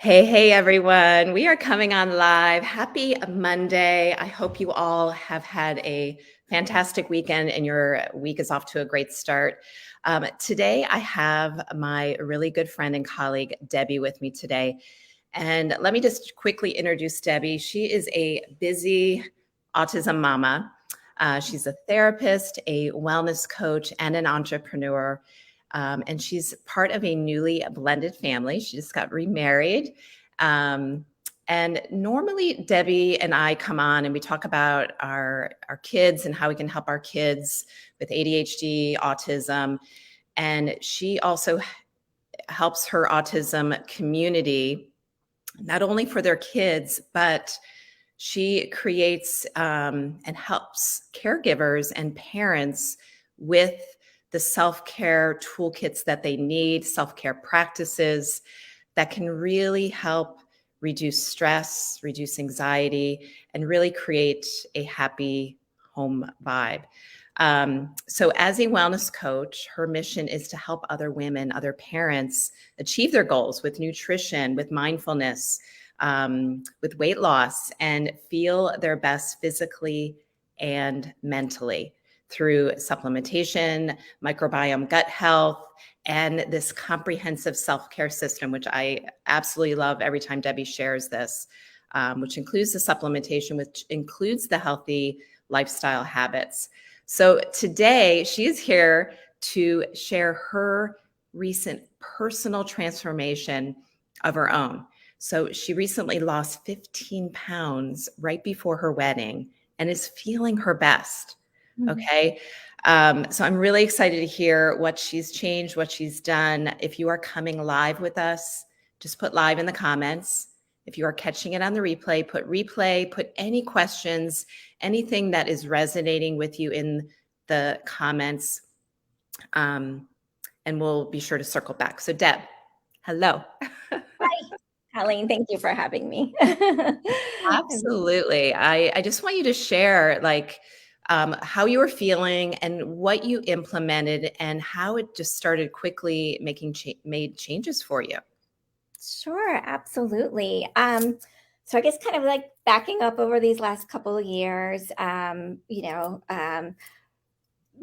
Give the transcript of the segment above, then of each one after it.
Hey, everyone. We are coming on live. Happy Monday. I hope you all have had a fantastic weekend and your week is off to a great start. Today, I have my really good friend and colleague, Debbie, with me today. And let me just quickly introduce Debbie. She is a busy autism mama. She's a therapist, a wellness coach, and an entrepreneur. And she's part of a newly blended family. She just got remarried. Um, and normally, Debbie and I come on and we talk about our kids and how we can help our kids with ADHD, autism. And she also helps her autism community, not only for their kids, but she creates and helps caregivers and parents with the self-care toolkits that they need, self-care practices that can really help reduce stress, reduce anxiety, and really create a happy home vibe. So as a wellness coach, her mission is to help other women, other parents achieve their goals with nutrition, with mindfulness, with weight loss, and feel their best physically and mentally through supplementation, microbiome gut health, and this comprehensive self-care system, which I absolutely love every time Debbie shares this, which includes the supplementation, which includes the healthy lifestyle habits. So today she is here to share her recent personal transformation of her own. So she recently lost 15 pounds right before her wedding and is feeling her best. Okay. So I'm really excited to hear what she's changed, what she's done. If you are coming live with us, just put live in the comments. If you are catching it on the replay, put any questions, anything that is resonating with you in the comments. And we'll be sure to circle back. So Deb, hello. Hi, Colleen. Thank you for having me. Absolutely. I just want you to share how you were feeling and what you implemented and how it just started quickly made changes for you. Sure, absolutely. So I guess kind of like backing up over these last couple of years,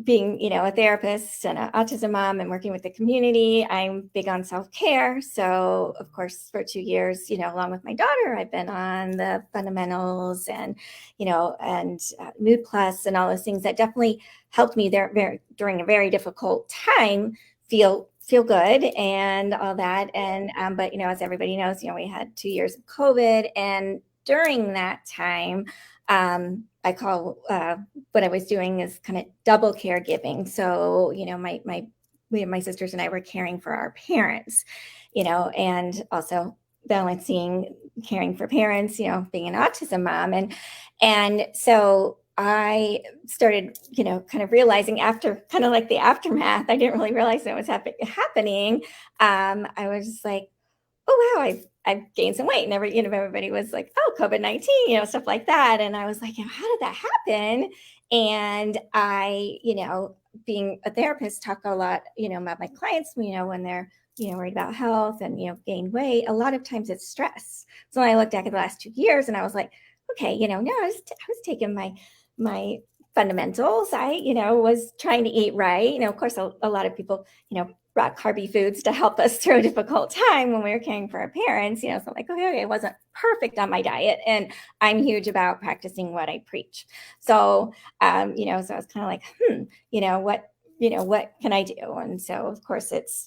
being, a therapist and an autism mom and working with the community, I'm big on self-care. So of course, for 2 years, along with my daughter, I've been on the fundamentals and, Mood Plus and all those things that definitely helped me there during a very difficult time feel good and all that. And, but, as everybody knows, we had 2 years of COVID, and during that time, I call what I was doing is kind of double caregiving. So, my sisters and I were caring for our parents, and also balancing caring for parents, being an autism mom. And so I started, kind of realizing after kind of like the aftermath, I didn't really realize it was happening. I was just like, oh wow, I've gained some weight, and everybody was like, oh, COVID-19, stuff like that. And I was like, how did that happen? And I, being a therapist, talk a lot, about my clients, when they're, worried about health and, gain weight. A lot of times it's stress. So I looked back at the last 2 years and I was like, okay, no, I was taking my fundamentals. I, was trying to eat right. Of course, a lot of people, brought carby foods to help us through a difficult time when we were caring for our parents, so I'm like, okay, I wasn't perfect on my diet, and I'm huge about practicing what I preach. So, so I was kind of like, what can I do? And so, of course, it's,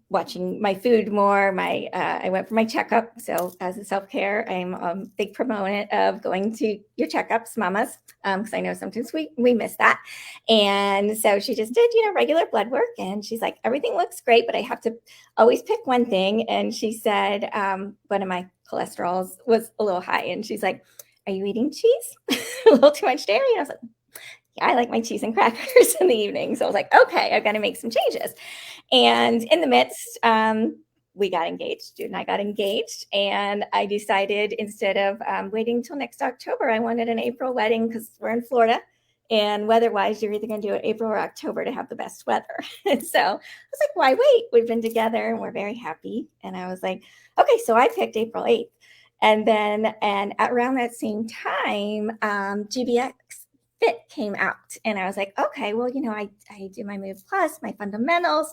watching my food more. I went for my checkup. So as a self-care, I'm a big proponent of going to your checkups, mamas, because I know sometimes we miss that. And so she just did, regular blood work, and she's like, everything looks great, but I have to always pick one thing. And she said, one of my cholesterols was a little high, and she's like, are you eating cheese? A little too much dairy? And I was like, yeah, I like my cheese and crackers in the evening. So I was like, okay, I've got to make some changes. And in the midst, we got engaged. Jude and I got engaged, and I decided instead of waiting until next October, I wanted an April wedding because we're in Florida And weather-wise, you're either going to do it April or October to have the best weather. And so I was like, why wait? We've been together and we're very happy. And I was like, okay, so I picked April 8th. And then, and around that same time, GBX Fit came out. And I was like, okay, well, I do my Move Plus, my fundamentals,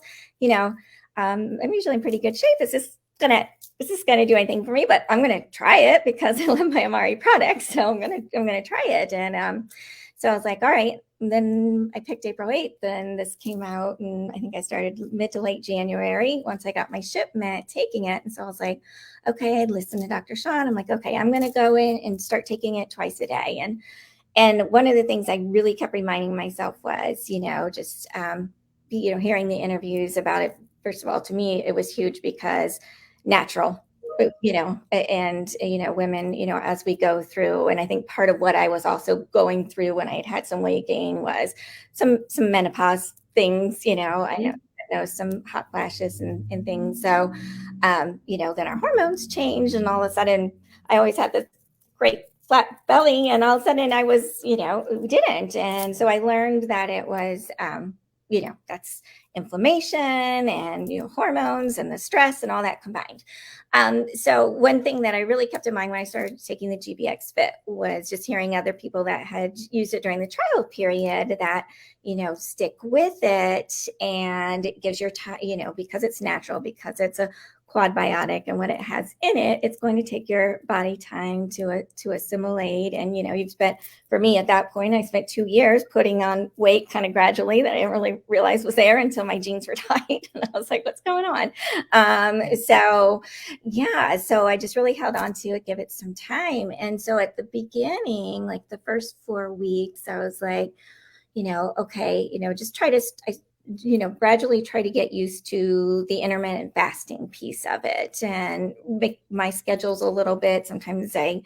I'm usually in pretty good shape. Is this gonna do anything for me? But I'm gonna try it because I love my MRE products. So I'm gonna try it. And so I was like, all right. And then I picked April 8th, and this came out, and I think I started mid to late January once I got my shipment taking it. And so I was like, okay, I'd listened to Dr. Sean. I'm like, okay, I'm going to go in and start taking it twice a day. And one of the things I really kept reminding myself was, just, hearing the interviews about it. First of all, to me, it was huge because natural, and, women, as we go through. And I think part of what I was also going through when I had some weight gain was some menopause things, I know some hot flashes and things. So, then our hormones changed, and all of a sudden I always had this great flat belly, and all of a sudden I was, didn't. And so I learned that it was, that's inflammation and, hormones and the stress and all that combined. So one thing that I really kept in mind when I started taking the GBX Fit was just hearing other people that had used it during the trial period that, stick with it, and it gives your time, because it's natural, because it's a quadbiotic, and what it has in it, it's going to take your body time to assimilate. And, you've spent, for me at that point, I spent 2 years putting on weight kind of gradually that I didn't really realize was there until my jeans were tight. And I was like, what's going on? So I just really held on to it, give it some time. And so at the beginning, like the first 4 weeks, I was like, okay, just try to, gradually try to get used to the intermittent fasting piece of it and make my schedules a little bit. Sometimes I,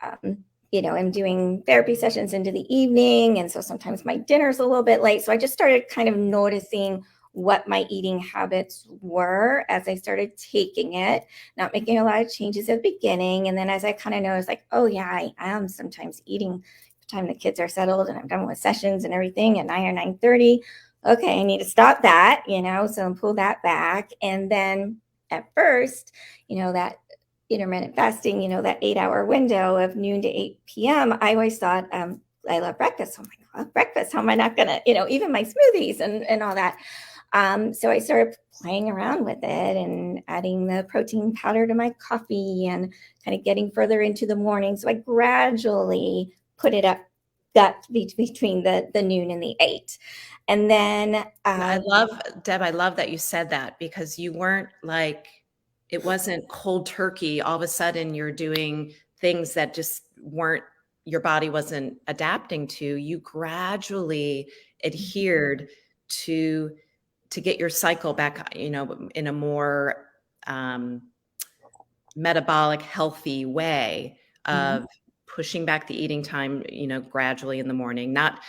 am doing therapy sessions into the evening. And so sometimes my dinner's a little bit late. So I just started kind of noticing what my eating habits were as I started taking it, not making a lot of changes at the beginning. And then as I kind of noticed, like, oh yeah, I am sometimes eating the time the kids are settled and I'm done with sessions and everything at 9 or 9:30. Okay, I need to stop that, so pull that back. And then at first, that intermittent fasting, that 8-hour window of noon to 8 p.m., I always thought, I love breakfast. So I'm like, I love breakfast. How am I not going to, even my smoothies and all that. So I started playing around with it and adding the protein powder to my coffee and kind of getting further into the morning. So I gradually put it up that between the noon and the 8. And then I love, Deb, I love that you said that, because you weren't like, it wasn't cold turkey. All of a sudden you're doing things that just weren't, your body wasn't adapting to. You gradually adhered to get your cycle back, in a more metabolic, healthy way of pushing back the eating time, gradually in the morning, not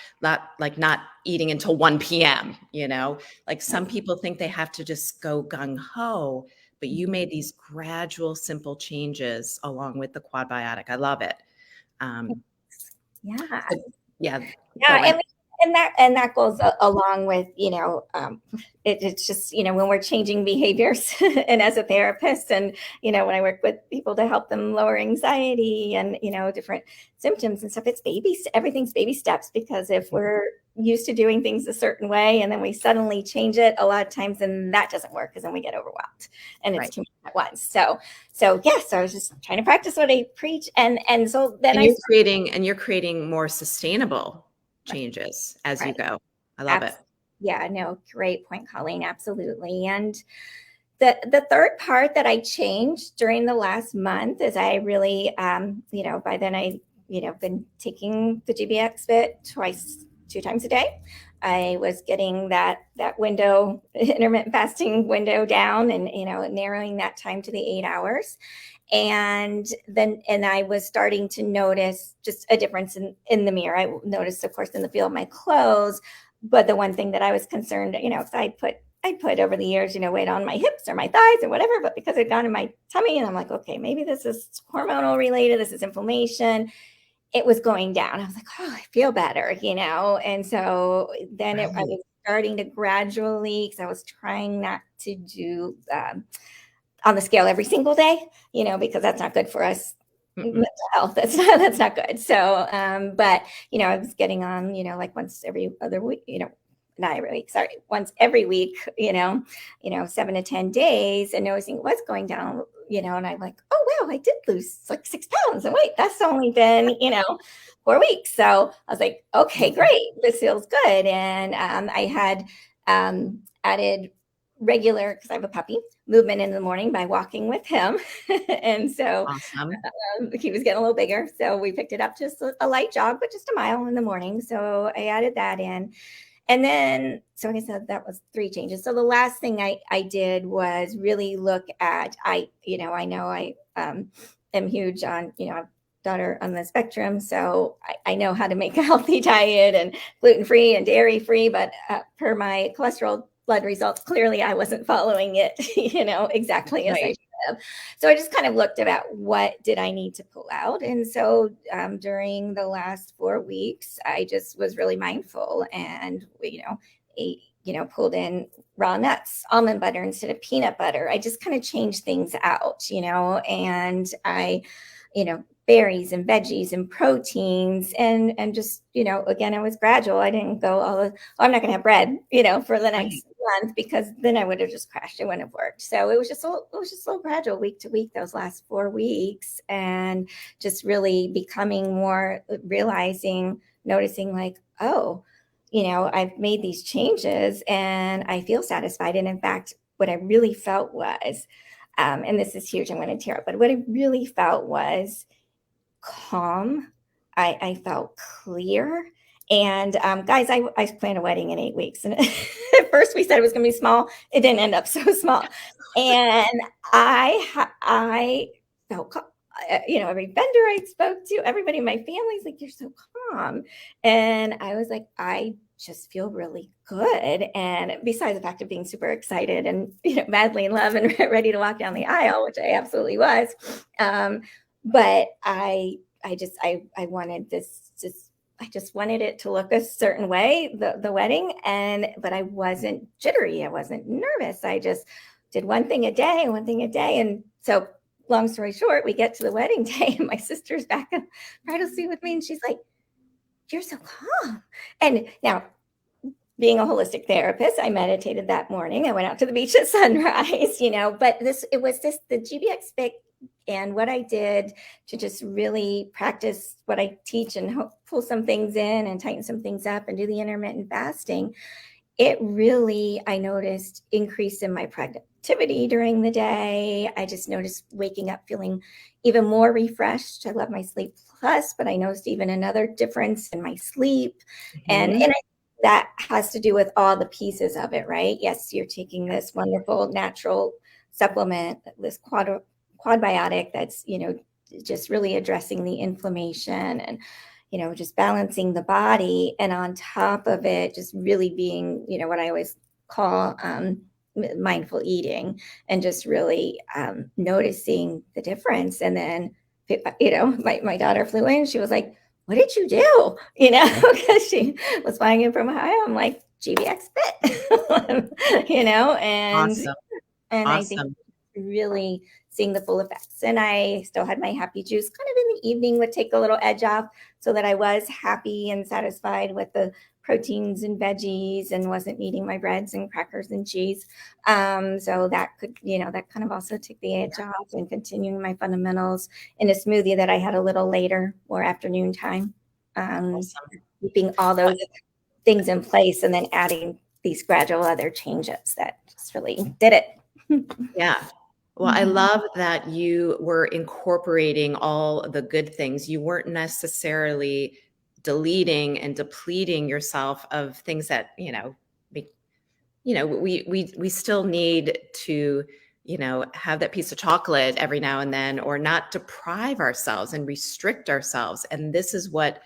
eating until 1 p.m., like some people think they have to just go gung ho, but you made these gradual, simple changes along with the quadbiotic. I love it. Yeah. So, yeah. And that goes along with, it's just, when we're changing behaviors and as a therapist, and, when I work with people to help them lower anxiety and, different symptoms and stuff, everything's baby steps, because if we're used to doing things a certain way and then we suddenly change it, a lot of times then that doesn't work, because then we get overwhelmed and it's too much at once. So yes, I was just trying to practice what I preach. And so then you're creating more sustainable changes as you go. I love it. Yeah, no, great point, Colleen. Absolutely. And the third part that I changed during the last month is I really, by then I, been taking the GBX Fit 2 times a day. I was getting that window, intermittent fasting window down, and, narrowing that time to the 8 hours. And I was starting to notice just a difference in the mirror. I noticed, of course, in the feel of my clothes, but the one thing that I was concerned, because I'd put over the years, weight on my hips or my thighs or whatever, but because it'd gone in my tummy, and I'm like, okay, maybe this is hormonal related, this is inflammation. it was going down. I was like, oh, I feel better, And so then I was starting to gradually, because I was trying not to do on the scale every single day, because that's not good for us. Mental health, that's not good. So, but I was getting on, like once every other week, not every week, sorry, once every week, 7 to 10 days, and noticing it was going down, and I'm like, oh wow, I did lose like 6 pounds, and wait, that's only been 4 weeks. So I was like, okay, great, this feels good. And I had added regular, because I have a puppy, movement in the morning by walking with him. And so Awesome. he was getting a little bigger, so we picked it up, just a light jog, but just a mile in the morning. So I added that in. And then, so like I said, that was 3 changes. So the last thing I did was really look at, I know I am huge on, daughter on the spectrum. So I know how to make a healthy diet and gluten-free and dairy-free, but per my cholesterol blood results, clearly I wasn't following it, exactly as I should have. So I just kind of looked about what did I need to pull out. And so during the last 4 weeks, I just was really mindful and, ate, pulled in raw nuts, almond butter instead of peanut butter. I just kind of changed things out, and I, berries and veggies and proteins and just, again, I was gradual. I didn't go I'm not going to have bread, for the next month, because then I would have just crashed. It wouldn't have worked. So it was just a little gradual, week to week, those last 4 weeks, and just really becoming more, noticing like, oh, I've made these changes and I feel satisfied. And in fact, what I really felt was, and this is huge, I'm going to tear up, but what I really felt was calm. I felt clear. And guys, I planned a wedding in 8 weeks. And at first we said it was going to be small. It didn't end up so small. And I felt, every vendor I spoke to, everybody in my family's like, you're so calm. And I was like, I just feel really good. And besides the fact of being super excited and, madly in love and ready to walk down the aisle, which I absolutely was. But I wanted this, I just wanted it to look a certain way, the wedding. But I wasn't jittery. I wasn't nervous. I just did one thing a day. And so long story short, we get to the wedding day and my sister's back in bridal suit with me. And she's like, you're so calm. And now, being a holistic therapist, I meditated that morning. I went out to the beach at sunrise, but the GBX Fit and what I did to just really practice what I teach and pull some things in and tighten some things up and do the intermittent fasting. It really, I noticed, increase in my productivity during the day. I just noticed waking up feeling even more refreshed. I love my Sleep Plus, but I noticed even another difference in my sleep. And that has to do with all the pieces of it, right? Yes, you're taking this wonderful natural supplement, this quadbiotic that's, just really addressing the inflammation and, just balancing the body. And on top of it, just really being, what I always call mindful eating, and just really noticing the difference. And then, my daughter flew in, she was like, what did you do? Because she was flying in from Ohio. I'm like, GBX Fit, and Awesome. I think really seeing the full effects. And I still had my happy juice kind of in the evening, would take a little edge off so that I was happy and satisfied with the proteins and veggies and wasn't eating my breads and crackers and cheese. So that could, that kind of also took the edge off, and continuing my fundamentals in a smoothie that I had a little later, more afternoon time. Keeping all those things in place and then adding these gradual other changes that just really did it. Yeah. Well, I love that you were incorporating all the good things. You weren't necessarily deleting and depleting yourself of things that, we still need to, have that piece of chocolate every now and then, or not deprive ourselves and restrict ourselves. And this is what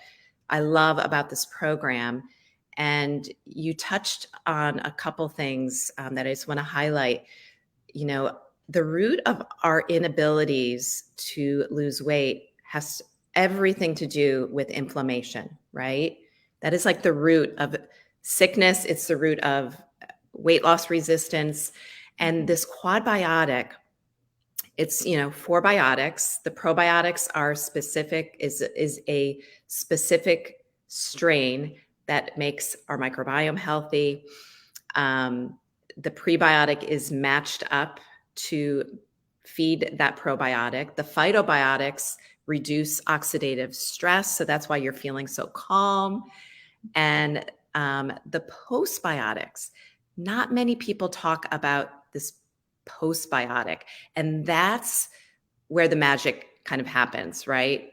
I love about this program. And you touched on a couple things that I just want to highlight. The root of our inabilities to lose weight everything to do with inflammation, right? That is like the root of sickness. It's the root of weight loss resistance. And this quad biotic, it's, 4 biotics. The probiotics are specific, is a specific strain that makes our microbiome healthy. The prebiotic is matched up to feed that probiotic. The phytobiotics reduce oxidative stress, so that's why you're feeling so calm. And the postbiotics, not many people talk about this postbiotic, and that's where the magic kind of happens, right?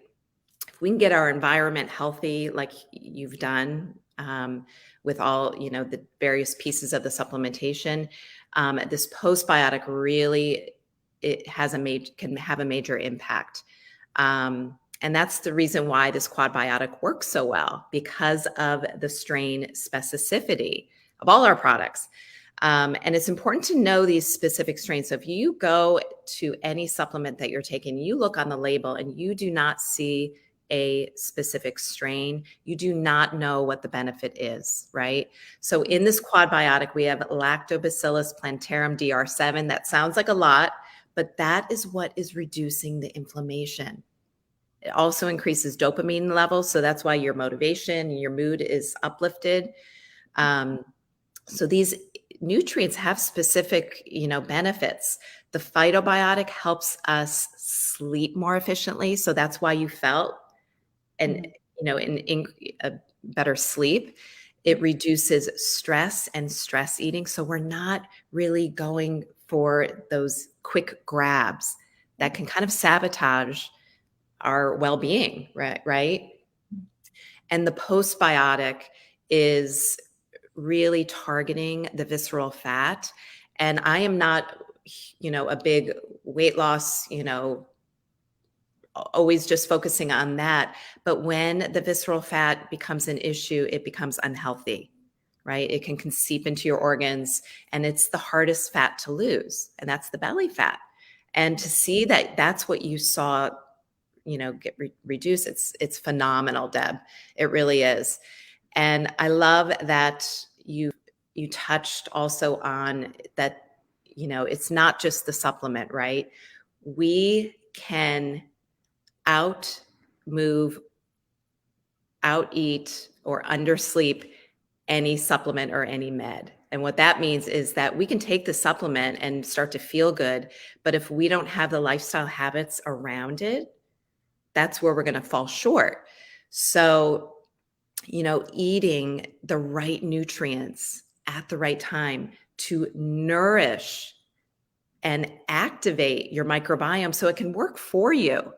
If we can get our environment healthy, like you've done with all, the various pieces of the supplementation, this postbiotic really, can have a major impact. And that's the reason why this quad biotic works so well, because of the strain specificity of all our products. And it's important to know these specific strains. So if you go to any supplement that you're taking, you look on the label and you do not see a specific strain, you do not know what the benefit is, right? So in this quad biotic, we have Lactobacillus plantarum DR7. That sounds like a lot, but that is what is reducing the inflammation. It also increases dopamine levels, so that's why your motivation and your mood is uplifted. So these nutrients have specific, benefits. The phytobiotic helps us sleep more efficiently, so that's why you felt in a better sleep. It reduces stress and stress eating, so we're not really going for those quick grabs that can kind of sabotage our well-being, right? And the postbiotic is really targeting the visceral fat. And I am not, a big weight loss, always just focusing on that. But when the visceral fat becomes an issue, it becomes unhealthy, right? It can seep into your organs, and it's the hardest fat to lose, and that's the belly fat. And to see that that's what you saw, get reduced, it's phenomenal, Deb. It really is. And I love that you touched also on that, it's not just the supplement, right? We can out-move, out-eat, or undersleep any supplement or any med. And what that means is that we can take the supplement and start to feel good, but if we don't have the lifestyle habits around it, that's where we're going to fall short. So, eating the right nutrients at the right time to nourish and activate your microbiome so it can work for you.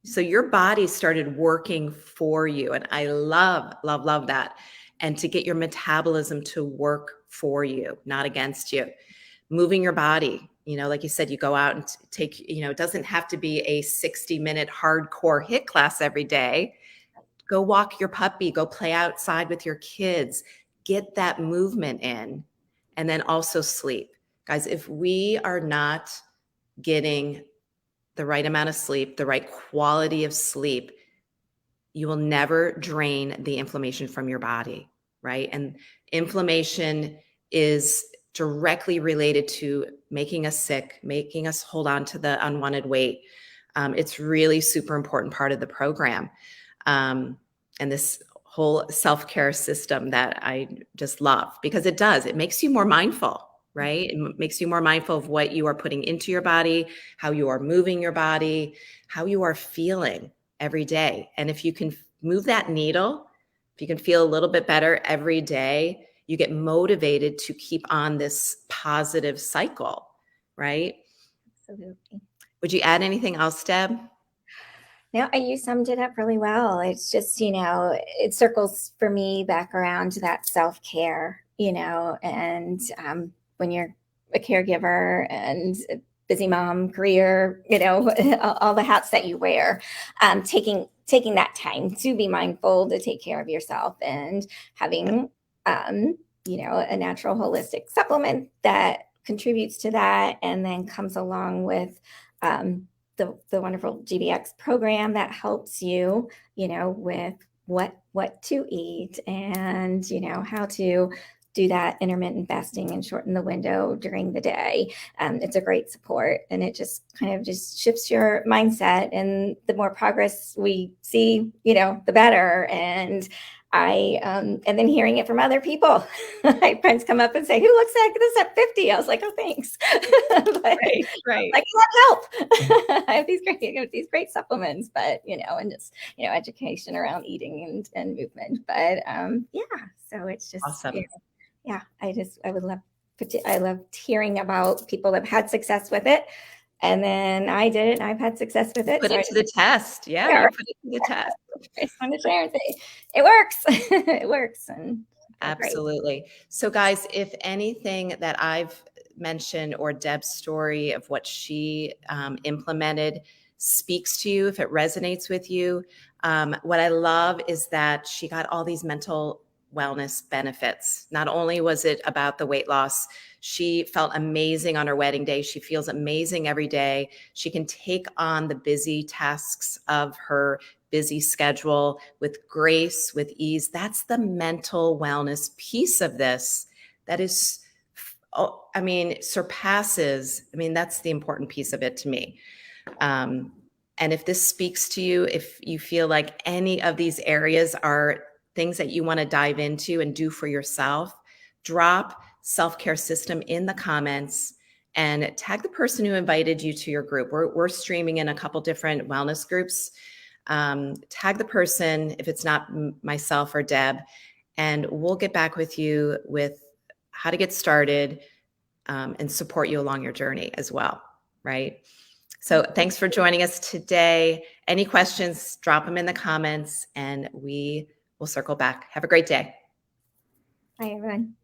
So your body started working for you. And I love, love, love that. And to get your metabolism to work for you, not against you. Moving your body, like you said, you go out and take, it doesn't have to be a 60-minute hardcore HIIT class every day. Go walk your puppy, go play outside with your kids, get that movement in, and then also sleep. Guys, if we are not getting the right amount of sleep, the right quality of sleep, you will never drain the inflammation from your body, right? And inflammation is directly related to making us sick, making us hold on to the unwanted weight. It's really super important part of the program. And this whole self-care system that I just love, because it makes you more mindful, right? It makes you more mindful of what you are putting into your body, how you are moving your body, how you are feeling every day. And if you can move that needle, if you can feel a little bit better every day, you get motivated to keep on this positive cycle, right? Absolutely. Would you add anything else, Deb? No, you summed it up really well. It's just, it circles for me back around to that self-care, and when you're a caregiver and a busy mom, career, all the hats that you wear, taking that time to be mindful, to take care of yourself, and having, a natural holistic supplement that contributes to that, and then comes along with the wonderful GBX program that helps you, with what to eat and, how to do that intermittent fasting and shorten the window during the day. It's a great support, and it just kind of just shifts your mindset. And the more progress we see, the better. And and then hearing it from other people, my friends come up and say, "Who looks like this at 50?" I was like, "Oh, thanks." But, Right. I can't help. I have these great supplements, but and just education around eating and movement. But yeah, so it's just Awesome. yeah, I loved hearing about people that have had success with it. And then I did it, and I've had success with it. Put So it to the test. Yeah, you put it to the test. I just want to share and say, it works. It works. And Absolutely. So guys, if anything that I've mentioned or Deb's story of what she implemented speaks to you, if it resonates with you, what I love is that she got all these mental wellness benefits. Not only was it about the weight loss, she felt amazing on her wedding day. She feels amazing every day. She can take on the busy tasks of her busy schedule with grace, with ease. That's the mental wellness piece of this that is, surpasses. That's the important piece of it to me. And if this speaks to you, if you feel like any of these areas are things that you want to dive into and do for yourself, drop self-care system in the comments and tag the person who invited you to your group. We're streaming in a couple different wellness groups. Tag the person if it's not myself or Deb, and we'll get back with you with how to get started and support you along your journey as well, right? So thanks for joining us today. Any questions, drop them in the comments and we will circle back. Have a great day. Bye, everyone.